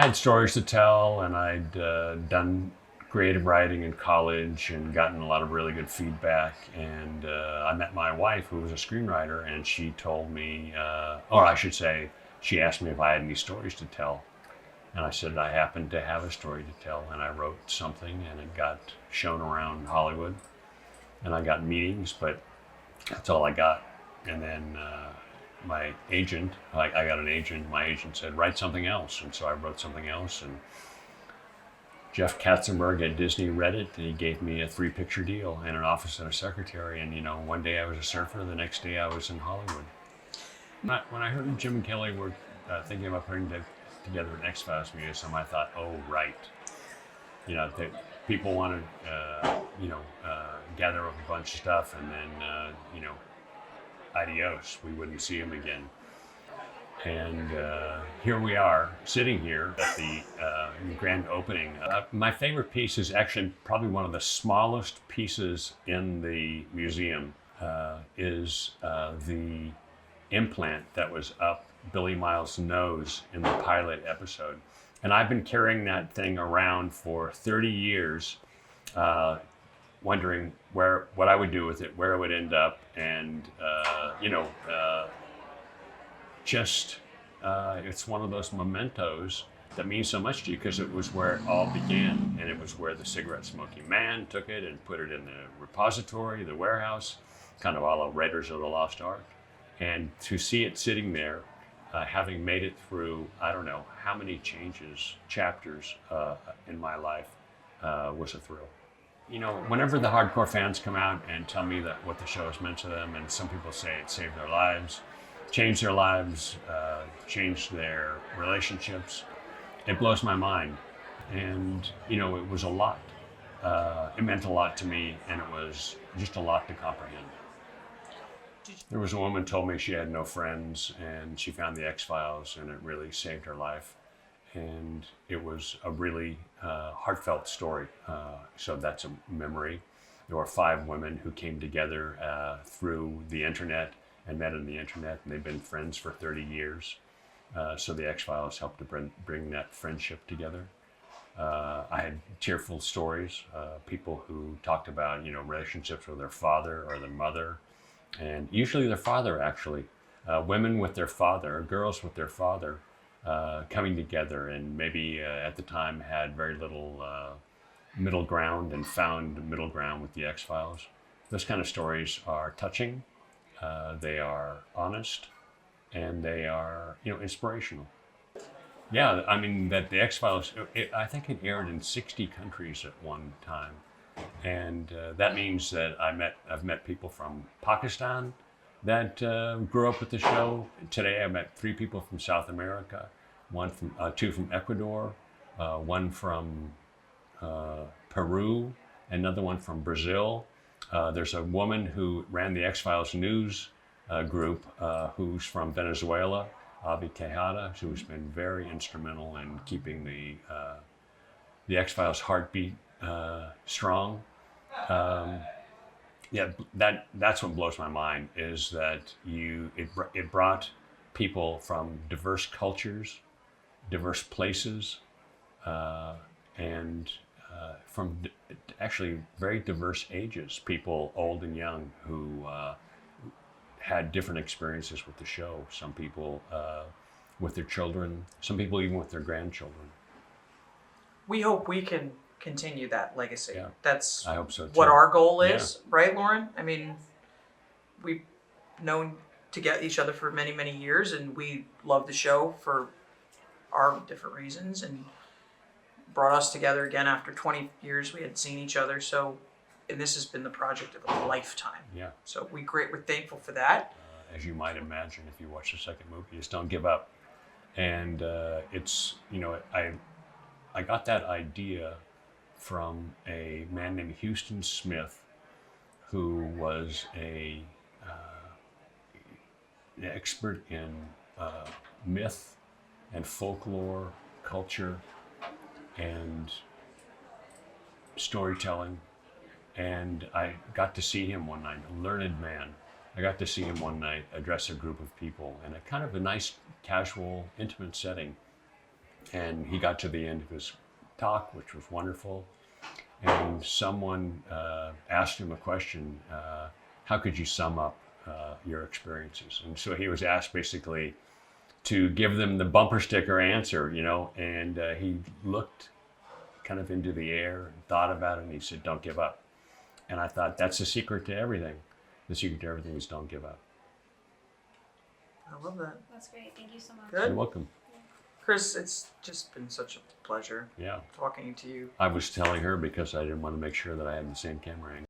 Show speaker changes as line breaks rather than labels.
I had stories to tell, and I'd done creative writing in college and gotten a lot of really good feedback. And I met my wife, who was a screenwriter, and she told me, or I should say, she asked me if I had any stories to tell. And I said I happened to have a story to tell, and I wrote something, and it got shown around Hollywood, and I got meetings, but that's all I got. And then my agent, I got an agent, my agent said, write something else. And so I wrote something else, and Jeff Katzenberg at Disney read it, and he gave me a 3-picture deal and an office and a secretary. And, one day I was a surfer, the next day I was in Hollywood. When I heard Jim and Kelly were thinking about putting together an X-Files museum, I thought, oh, right. People want to, gather up a bunch of stuff, and then, adios, we wouldn't see them again. And here we are, sitting here at the grand opening. My favorite piece is actually probably one of the smallest pieces in the museum, is the implant that was up Billy Miles' nose in the pilot episode. And I've been carrying that thing around for 30 years, wondering what I would do with it, where it would end up, and it's one of those mementos that means so much to you because it was where it all began, and it was where the cigarette smoking man took it and put it in the repository, the warehouse, kind of a la Raiders of the Lost Ark. And to see it sitting there, having made it through, I don't know how many chapters in my life, was a thrill. Whenever the hardcore fans come out and tell me that what the show has meant to them, and some people say it saved their lives, changed their lives, changed their relationships, it blows my mind. And, it was a lot. It meant a lot to me, and it was just a lot to comprehend. There was a woman who told me she had no friends, and she found the X-Files, and it really saved her life. And it was a really heartfelt story. So that's a memory. There were 5 women who came together through the internet and met on the internet, and they've been friends for 30 years. So the X-Files helped to bring that friendship together. I had tearful stories, people who talked about, relationships with their father or their mother, and usually their father, actually. Women with their father, girls with their father, coming together, and maybe at the time had very little middle ground, and found middle ground with the X-Files. Those kind of stories are touching, they are honest, and they are, inspirational. Yeah, I mean, that the X-Files, I think it aired in 60 countries at one time. And that means that I've met people from Pakistan that grew up with the show. Today I met 3 people from South America, 2 from Ecuador, 1 from Peru, another one from Brazil. There's a woman who ran the X-Files news group who's from Venezuela, Avi Quijada, who's been very instrumental in keeping the X-Files heartbeat strong. That's what blows my mind, is that it brought people from diverse cultures, diverse places, and from actually very diverse ages, people old and young who had different experiences with the show. Some people with their children, some people even with their grandchildren.
We hope we can continue that legacy.
Yeah,
that's
I hope so too.
What our goal is, right, Lauren? I mean, we've known to get each other for many, many years, and we love the show for our different reasons, and brought us together again after 20 years we had seen each other. So, and this has been the project of a lifetime.
Yeah.
So we're thankful for that.
As you might imagine, if you watch the second movie, you just don't give up. And it's, I got that idea from a man named Houston Smith, who was an expert in myth and folklore, culture, and storytelling. And I got to see him one night, a learned man. I got to see him one night address a group of people in a kind of a nice, casual, intimate setting. And he got to the end of his talk, which was wonderful. And someone asked him a question, how could you sum up your experiences? And so he was asked basically to give them the bumper sticker answer, you know, and he looked kind of into the air and thought about it, and he said, don't give up. And I thought, that's the secret to everything. The secret to everything is don't give up.
I love that.
That's great. Thank you so much.
Good.
You're welcome.
Chris, it's just been such a pleasure
Yeah.
talking to you.
I was telling her because I didn't want to make sure that I had the same camera angle.